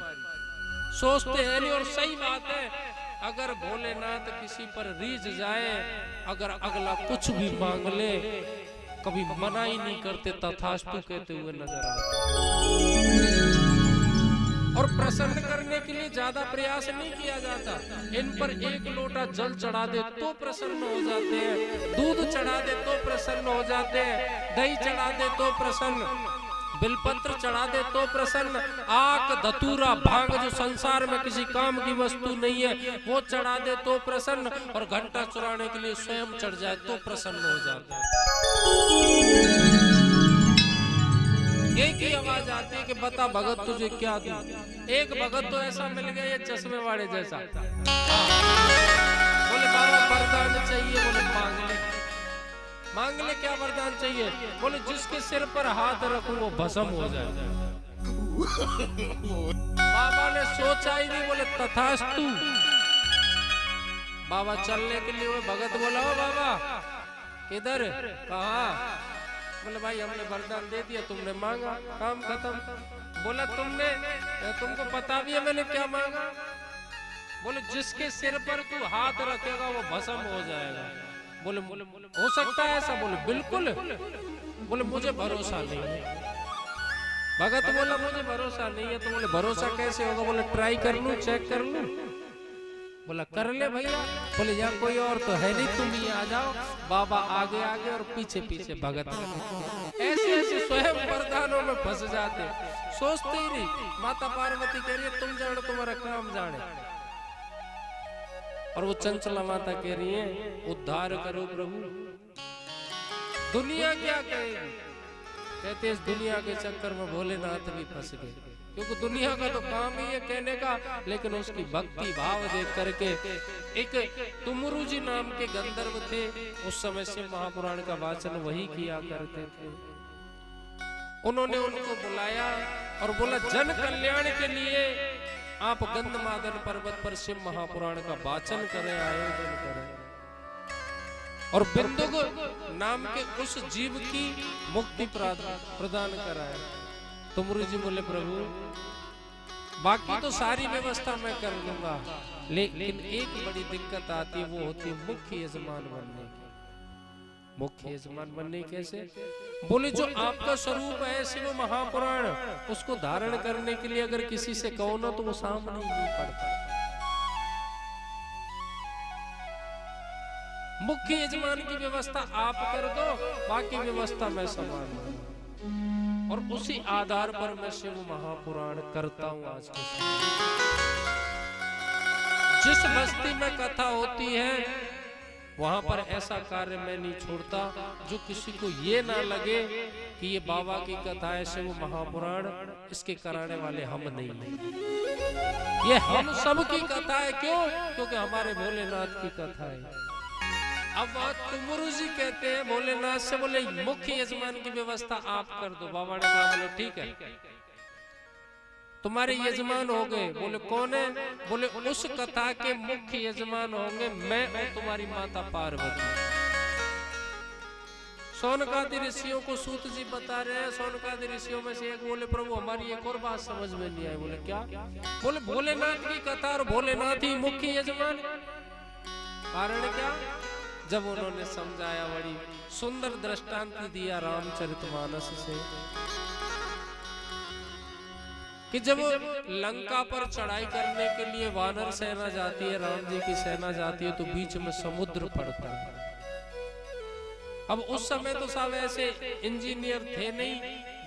S1: सोचते हैं नहीं, और सही बात है, अगर भोलेनाथ किसी पर रीझ जाए, अगर अगला कुछ भी मांग ले, कभी मना ही नहीं करते, तथास्तु कहते हुए नजर आते। और प्रसन्न करने के लिए ज्यादा प्रयास नहीं किया जाता, इन पर एक लोटा जल चढ़ा दे तो प्रसन्न हो जाते हैं, दूध चढ़ा दे तो प्रसन्न हो जाते हैं, दही चढ़ा दे तो प्रसन्न, बिलपत्र चढ़ा दे तो प्रसन्न, आक धतूरा भांग जो संसार में किसी काम की वस्तु नहीं है वो चढ़ा दे तो प्रसन्न, और घंटा चुराने के लिए स्वयं चढ़ जाए तो प्रसन्न हो जाता है। एक ही आवाज आती है कि बता भगत तुझे क्या दूं। एक भगत तो ऐसा मिल गया ये चश्मे वाले जैसा, बोले बाबा वरदान चाहिए, बोले मांग ले क्या वरदान चाहिए, बोले जिसके सिर पर हाथ रखूं वो भस्म हो जाए। बाबा ने सोचा ही नहीं, बोले तथास्तु। बाबा चलने के लिए वो भगत बोला, ओ बाबा किधर, कहाँ, बोले भाई हमने वरदान दे दिया, तुमने मांगा, काम खत्म। बोला तुमको पता भी है मैंने क्या मांगा, बोले जिसके सिर पर तू हाथ रखेगा वो भस्म हो जाएगा। बोले हो सकता है ऐसा, बोले बिल्कुल, बोले मुझे भरोसा नहीं है। भगत बोला मुझे भरोसा नहीं है, तो बोले भरोसा कैसे होगा, बोले ट्राई कर लूं, चेक कर लूं। बोला कर ले भैया, बोले यहाँ कोई और तो है नहीं, तुम ही आ जाओ। बाबा आगे आगे और पीछे पीछे भगत, ऐसे ऐसे स्वयं वरदानों में फंस जाते, सोचते ही नहीं। माता पार्वती कह रही है तुम जानो तुम्हारा काम जाने, और वो चंचला माता कह रही है उद्धार करो प्रभु। दुनिया क्या कहेगी, कहते इस दुनिया के चक्कर में भोलेनाथ भी फंस गए, क्योंकि दुनिया का तो काम ही है कहने का, लेकिन उसकी भक्ति भाव देख करके। एक तुमरु जी नाम के गंधर्व थे, उस समय शिव महापुराण का वाचन वही किया करते थे। उन्होंने उनको बुलाया और बोला जन कल्याण के लिए आप गंधमादन पर्वत पर शिव महापुराण का वाचन करें, आयोजन करें, और बिंदुक नाम के उस जीव की मुक्ति प्रदान कराए। तुमरु जी बोले प्रभु बाकी तो सारी व्यवस्था मैं कर लूंगा, लेकिन एक बड़ी दिक्कत आती है, वो होती है मुख्य यजमान बनने की। मुख्य यजमान बनने कैसे, बोले जो आपका स्वरूप है शिव महापुराण, उसको धारण करने के लिए अगर किसी से कहो ना तो वो सामने ही नहीं पड़ता। मुख्य यजमान की व्यवस्था आप कर दो, बाकी व्यवस्था मैं संभाल लूंगा। और उसी आधार पर मैं शिव महापुराण करता हूं। आज के जिस बस्ती में कथा होती है वहां पर ऐसा कार्य मैं नहीं छोड़ता जो किसी को ये ना लगे कि ये बाबा की कथा है, शिव महापुराण, इसके कराने वाले हम नहीं हैं। ये हम सब की कथा है। क्यों? क्योंकि हमारे भोलेनाथ की कथा है। अब बात तुमरु जी कहते हैं भोलेनाथ से, बोले मुख्य यजमान की व्यवस्था आप कर दो। बाबा ने कहा बोले ठीक है, तुम्हारे यजमान हो गए। बोले कौन है? बोले उस कथा के मुख्य यजमान होंगे मैं और तुम्हारी माता पार्वती। सोनकादि ऋषियों को सूत जी बता रहे हैं। सोनकादि ऋषियों में से एक बोले प्रभु हमारी एक और बात समझ में नहीं आई। बोले क्या? बोले भोलेनाथ की कथा और भोलेनाथ ही मुख्य यजमान। कारण क्या? जब उन्होंने समझाया, बड़ी सुंदर दृष्टांत दिया रामचरितमानस से, कि जब लंका पर चढ़ाई करने के लिए वानर सेना जाती है, राम जी की सेना जाती है, तो बीच में समुद्र पड़ता है। अब उस समय तो सब ऐसे इंजीनियर थे नहीं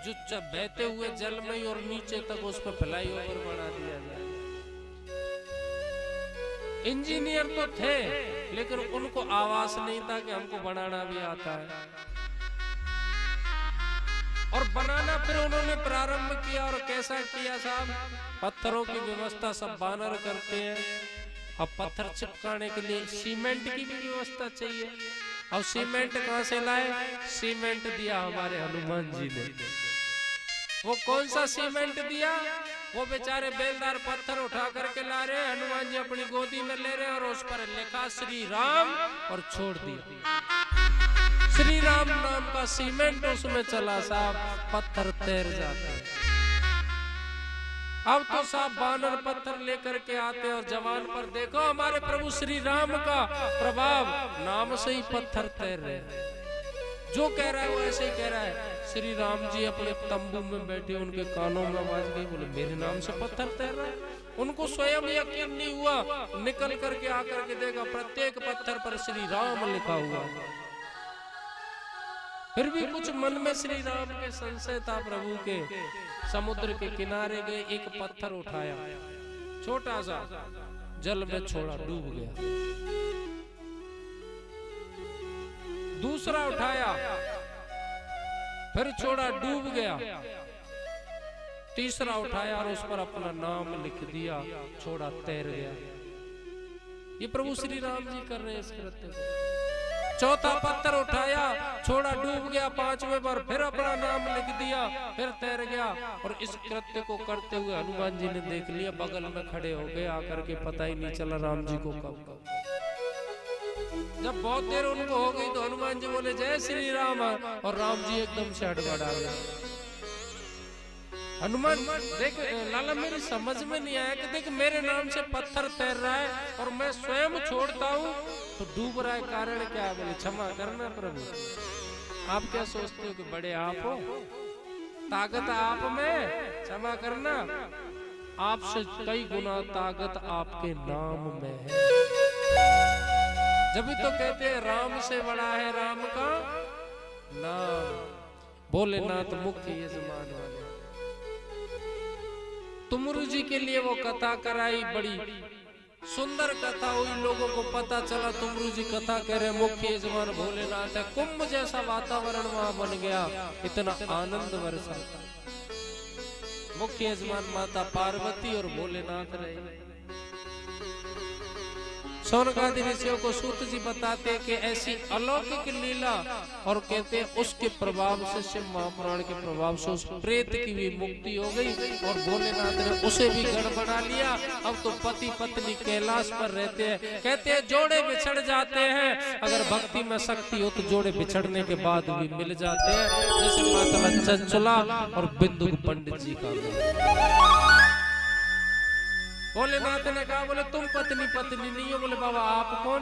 S1: जो बहते हुए जल में और नीचे तक उस पर फ्लाईओवर बना दिया जाए। इंजीनियर तो थे लेकिन उनको आवाज नहीं था कि हमको बनाना भी आता है। और बनाना फिर उन्होंने प्रारंभ किया। और कैसा किया साहब? पत्थरों की व्यवस्था सब वानर करते हैं। अब पत्थर चिपकाने के लिए सीमेंट की भी व्यवस्था चाहिए। और सीमेंट कहां से लाए? सीमेंट दिया हमारे हनुमान जी ने। वो कौन सा सीमेंट दिया? वो बेचारे बेलदार पत्थर उठा करके ला रहे, हनुमान जी अपनी गोदी में ले रहे और उस पर लिखा श्री राम और छोड़ दिया। श्री राम नाम का सीमेंट उसमें चला साहब, पत्थर तैर जाते हैं। अब तो साहब बानर पत्थर लेकर के आते और जवान पर देखो हमारे प्रभु श्री राम का प्रभाव, नाम से ही पत्थर तैर रहे हैं। जो कह रहा है वो ऐसे ही कह रहा है। श्री राम जी अपने तंबू में बैठे, उनके कानों में आवाज गई, बोले मेरे नाम से पत्थर तैर रहा है। उनको स्वयं यकीन नहीं हुआ, निकल करके आकर के देखा प्रत्येक पत्थर पर श्री राम लिखा हुआ। फिर भी कुछ मन में श्री राम के संशय था प्रभु के। समुद्र के किनारे गए, एक पत्थर उठाया, छोटा सा, जल में छोड़ा, डूब गया। दूसरा उठाया, फिर छोड़ा, डूब गया। तीसरा उठाया और उस पर अपना नाम लिख दिया, छोड़ा, तैर गया। ये प्रभु श्री राम जी कर रहे हैं इस कृत्य को। चौथा पत्थर उठाया, छोड़ा, डूब गया। पांचवें बार फिर अपना नाम लिख दिया, फिर तैर गया। और इस कृत्य को करते हुए हनुमान जी ने देख लिया, बगल में खड़े हो गए आकर के, पता ही नहीं चला राम जी को कब। जब बहुत देर उनको हो गई तो हनुमान जी बोले जय श्री राम, और राम जी एकदम से हड़बड़ा गए। हनुमान देख लाला, मेरी समझ में नहीं आया कि देख मेरे नाम से पत्थर तैर रहा है और मैं स्वयं छोड़ता हूँ तो डूब रहा है, कारण क्या है? बोले क्षमा करना प्रभु। आप क्या सोचते हो कि बड़े आप हो, ताकत आप में, क्षमा करना, आपसे कई गुना ताकत आपके नाम में है। जब तो कहते हैं राम से बड़ा है राम का नाम, भोलेनाथ मुख्य यजमान वाले। तुमरू जी के लिए वो कथा कराई, बड़ी सुंदर कथा हुई, लोगों को पता चला तुमरू जी कथा कह रहे, मुख्य यजमान भोलेनाथ है। कुंभ जैसा वातावरण वहां बन गया, इतना आनंद वर्षा। मुख्य यजमान माता पार्वती और भोलेनाथ रहे। सौनकादि ऋषियों को सूत जी बताते कि ऐसी अलौकिक लीला, और कहते हैं उसके प्रभाव से, शिव महापुराण के प्रभाव से उस प्रेत की भी मुक्ति हो गई और भोलेनाथ ने उसे भी गढ़ बना लिया। अब तो पति पत्नी कैलाश पर रहते हैं। कहते हैं जोड़े बिछड़ जाते हैं, अगर भक्ति में शक्ति हो तो जोड़े बिछड़ने के बाद भी मिल जाते हैं, जैसे माता चंचला और बिंदु पंडित जी का। भोलेनाथ ने कहा, बोले तुम पत्नी नहीं हो। बोले बाबा आप कौन?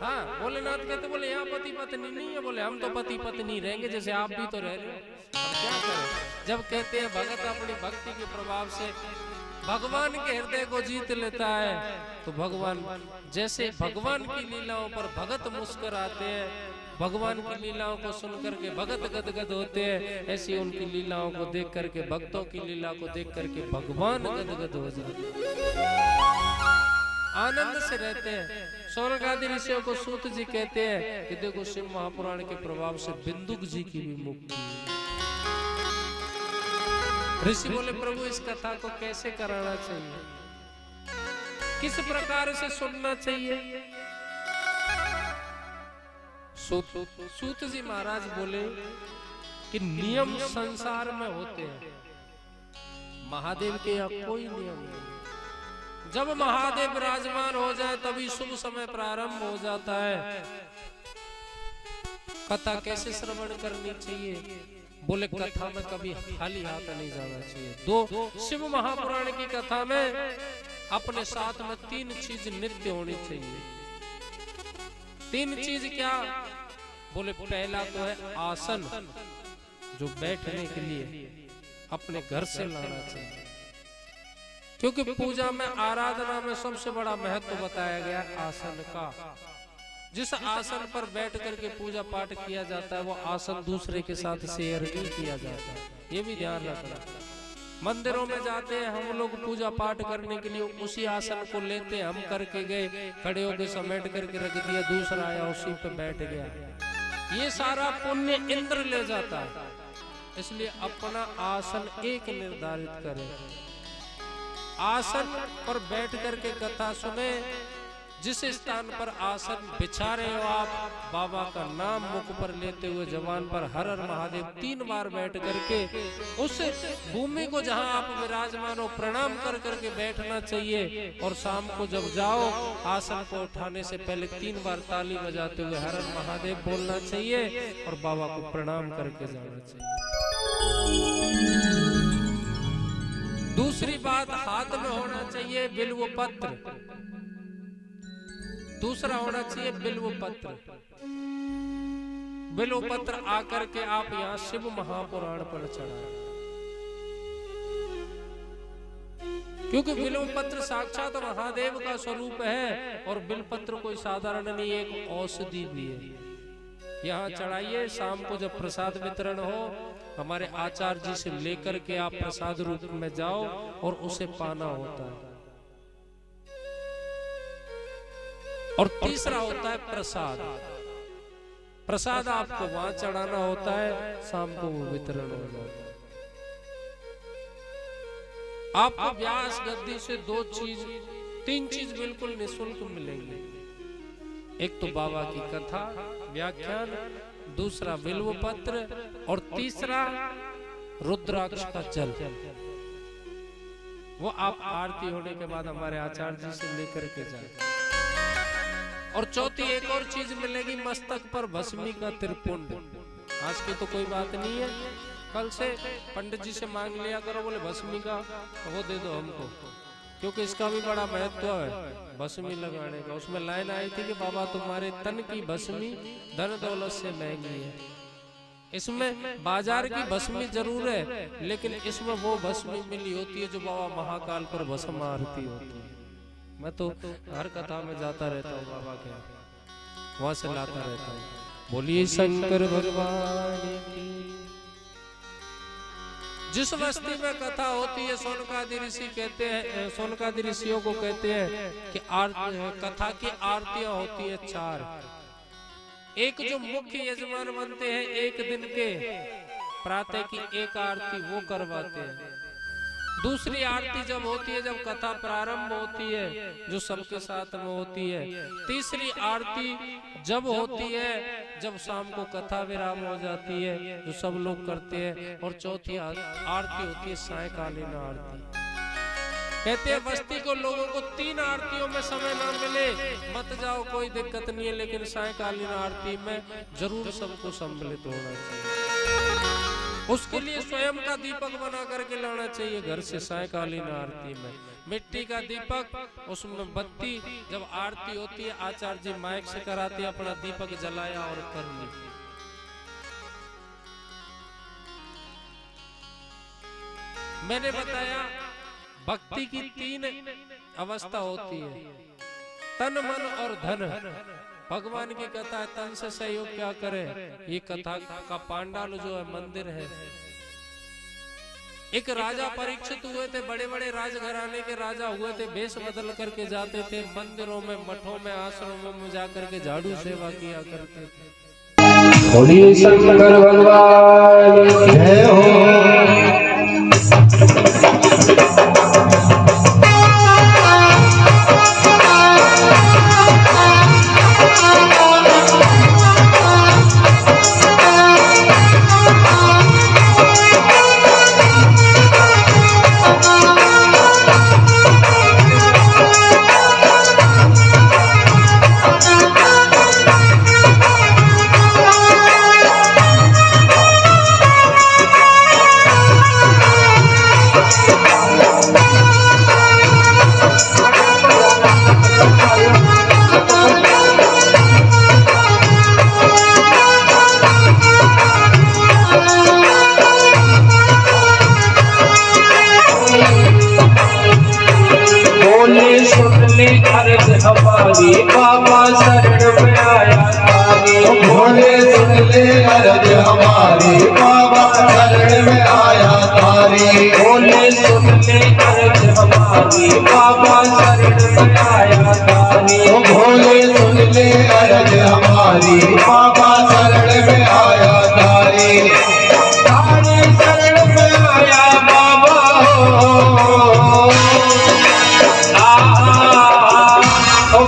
S1: हाँ, भोलेनाथ कहते, बोले यहाँ पति पत्नी नहीं है। बोले हम तो पति पत्नी रहेंगे, जैसे आप भी तो रह रहे हो, हम क्या करें? जब कहते हैं भगत अपनी भक्ति के प्रभाव से भगवान के हृदय को जीत लेता है, तो भगवान, जैसे भगवान की लीलाओं पर भगत मुस्कुराते हैं, भगवान की लीलाओं को सुन करके भगत गदगद होते हैं, ऐसी उनकी लीलाओं को देख करके, भक्तों की लीला को देख करके भगवान गदगद हो जाते हैं, आनंद से रहते हैं। सौनकादि ऋषियों को सूत जी कहते हैं कि देखो शिव महापुराण के प्रभाव से बिंदुक जी की भी मुक्ति। ऋषि बोले प्रभु इस कथा को कैसे कराना चाहिए, किस प्रकार से सुनना चाहिए? सूत जी महाराज बोले कि नियम संसार में होते हैं, महादेव के यहाँ कोई नियम नहीं। जब महादेव विराजमान हो जाए तभी शुभ समय प्रारंभ हो जाता है। कथा कैसे श्रवण करनी चाहिए? बोले कथा में कभी खाली हाथ नहीं जाना चाहिए। दो शिव महापुराण की कथा में अपने साथ में 3 चीज नित्य होनी चाहिए। 3 चीज क्या? बोले पहला तो है आसन, जो बैठने के लिए अपने घर से लाना चाहिए, क्योंकि पूजा में, आराधना में सबसे बड़ा महत्व बताया गया आसन का। जिस आसन पर बैठ करके पूजा पाठ किया जाता है वो आसन दूसरे के साथ शेयर नहीं किया जाता, ये भी ध्यान रखना। मंदिरों में जाते हैं हम लोग पूजा पाठ करने के लिए, उसी आसन को लेते हैं, हम करके गए, खड़े होकर समेट करके रख दिया, दूसरा आया उसी पे बैठ गया, ये सारा पुण्य इंद्र ले जाता है। इसलिए अपना आसन एक निर्धारित करें, आसन पर बैठ करके कथा सुने, जिस स्थान पर आसन बिछा रहे हो आप, बाबा का नाम मुख पर लेते हुए जबान पर हर हर महादेव 3 बार बैठ करके उस भूमि को जहां आप विराजमान हो प्रणाम कर करके बैठना चाहिए। और शाम को जब जाओ आसन को उठाने से पहले 3 बार ताली बजाते हुए हर हर महादेव बोलना चाहिए और बाबा को प्रणाम करके जाना चाहिए। दूसरी बात, हाथ में होना चाहिए बिल्व पत्र। दूसरा होना चाहिए बिल्व पत्र। बिल्व पत्र आकर के आप यहाँ शिव महापुराण पर चढ़ाएं, क्योंकि बिल्व पत्र साक्षात महादेव का स्वरूप है और बिल्व पत्र कोई साधारण नहीं, एक औषधि भी है। यहाँ चढ़ाइए। शाम को जब प्रसाद वितरण हो हमारे आचार्य जी से लेकर के आप प्रसाद रूप में जाओ और उसे पाना होता है। और तीसरा होता है प्रसाद। प्रसाद आपको वहां चढ़ाना होता है, शाम को वो वितरण हो जाता है। आपको व्यास गद्दी से 3 चीज बिल्कुल निःशुल्क मिलेंगे। एक तो बाबा की कथा व्याख्यान, दूसरा बिल्व पत्र और तीसरा रुद्राक्ष का जल। वो आप आरती होने के बाद हमारे आचार्य जी से लेकर के जाए। और चौथी एक और चीज मिलेगी, मस्तक पर भस्मी का त्रिपुंड। आज की तो कोई बात नहीं है, कल से पंडित जी से मांग लिया करो, बोले भस्मी का वो दे दो हमको, क्योंकि इसका भी बड़ा महत्व है भस्मी लगाने का। उसमें लाइन आई थी कि बाबा तुम्हारे तन की भस्मी धन दौलत से महंगी है। इसमें बाजार की भस्मी जरूर है, लेकिन इसमें वो भस्मी मिली होती है जो बाबा महाकाल पर भस्म आरती होती है। मैं तो हर कथा में जाता रहता हूँ बाबा के, वहां से लाता रहता हूँ। बोलिए शंकर भगवान की। जिस बस्ती में कथा होती है सोनकादि ऋषि कहते हैं, सोनकादि ऋषियों को कहते हैं कि कथा की आरतियां होती है 4। एक जो मुख्य यजमान बनते हैं एक दिन के, प्रातः की एक आरती वो करवाते हैं। दूसरी आरती जब होती है जब कथा प्रारंभ होती है, जो सबके साथ में होती है। तीसरी आरती जब होती है जब शाम को कथा विराम हो जाती है, जो सब लोग करते हैं। और चौथी आरती होती है सायकालीन आरती। कहते हैं बस्ती को लोगों को 3 आरतियों में समय ना मिले मत जाओ, कोई दिक्कत नहीं है, लेकिन सायकालीन आरती में जरूर सबको सम्मिलित होना चाहिए। उसके लिए स्वयं का दीपक बना करके लाना चाहिए घर से। सायकालीन आरती में मिट्टी का दीपक, उसमें बत्ती, जब आरती होती है आचार्य जी माइक से कराते हैं, अपना दीपक जलाया और कर ली। मैंने बताया भक्ति की 3 अवस्था होती है, तन मन और धन। भगवान की कथा है, तन से सहयोग क्या करें। ये कथा का पांडाल जो है मंदिर है। एक राजा परीक्षित हुए थे, बड़े बड़े राजघराने के राजा हुए थे, वेश बदल करके जाते थे मंदिरों में, मठों में, आश्रमों में जाकर के झाड़ू सेवा किया करते थे।
S3: बोलिए शंकर भगवान जय हो। हमारी बाबा शरण में आया तारी। भोले सुन ले अर्ज हमारी बाबा शरण में आया तारी। भोले सुन ले अर्ज हमारी बाबा शरण में आया तारी। भोले सुन ले अर्ज हमारी बाबा शरण में आया तारी। तारे शरण में आया बाबा हो।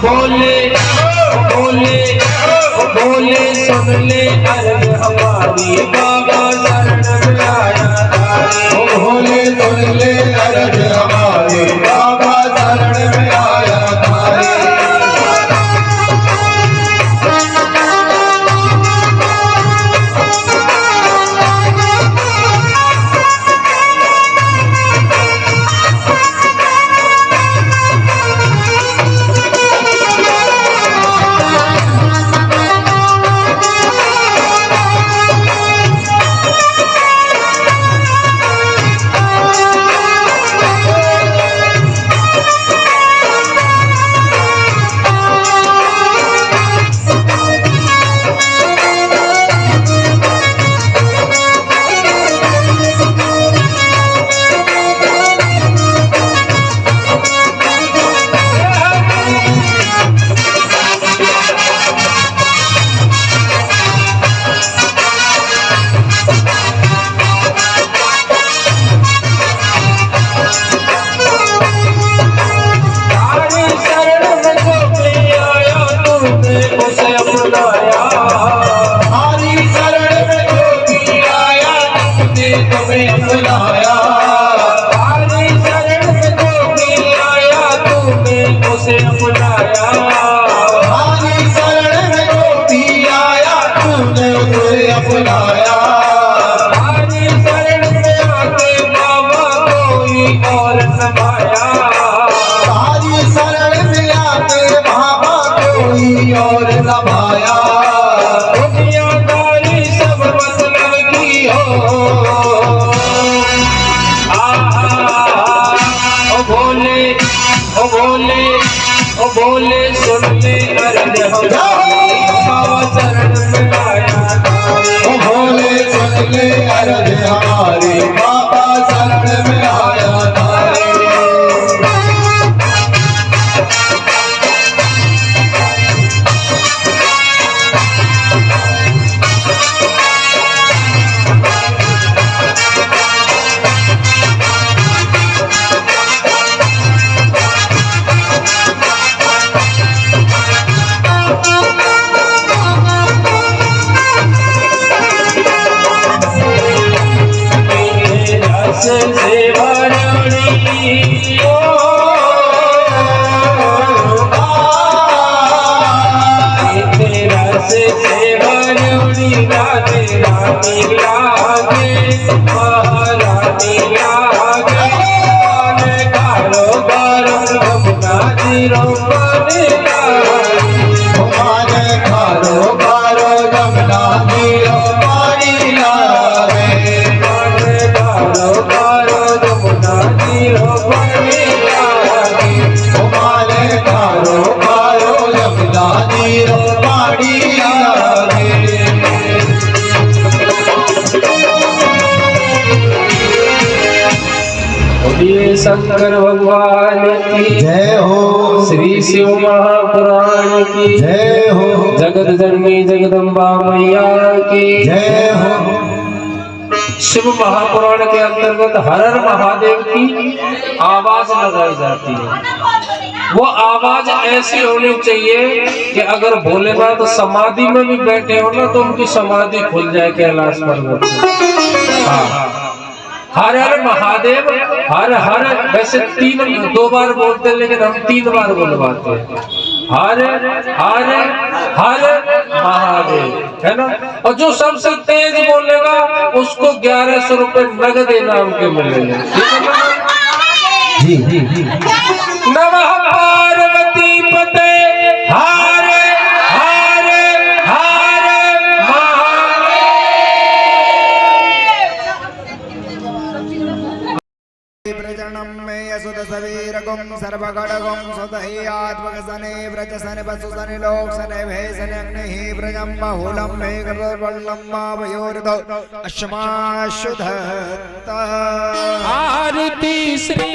S3: बोले और समाया।
S2: तारी शरण में आके बाबा कोई और समाया।
S3: दुनियादारी सब मतलब की हो। ओ भोले ओ भोले ओ भोले सुन ले अर्ज हमारी बाबा चरण में आया तारे।
S2: ओ भोले सुन ले अर्ज हमारी बाबा शरण में आया तारे। हमारे खारो खारो जमुना जीरो पानी लागे।
S3: हमारे खारो खारो जमुना जीरो पानी लागे।
S2: हमारे खारो खारो जमुना जीरो पानी लागे।
S3: बोलिए शंकर भगवान की
S2: जय हो,
S3: श्री शिव महापुराण की
S2: जय हो,
S3: जगत जननी जगदम्बा मैया की
S2: जय हो।
S3: शिव महापुराण के अंतर्गत हर हर महादेव की आवाज लगाई जाती है। वो आवाज ऐसी होनी चाहिए कि अगर भोलेनाथ समाधि में भी बैठे हो ना तो उनकी समाधि खुल जाए कैलाश पर्वत में। हाँ, हर हर महादेव, हर हर वैसे दो बार बोलते हैं लेकिन हम 3 बार बोलवाते हैं। हर हर हर महादेव, है ना। और जो सबसे तेज बोलेगा उसको 1100 रुपए नगद इनाम के मिलेंगे।
S2: जी जी जी।
S3: नमः पार्वती पते हर हर हर
S4: प्रजनम में यसुद सवीरगुम सर्वगणगुम सुदह्यात्मकसने व्रजसने वसुसने लोकसने भेसने अग्निः प्रजम बहुलम मेघवर्णम मावयोर्धौ अश्माशुधत्ता
S1: आरती श्री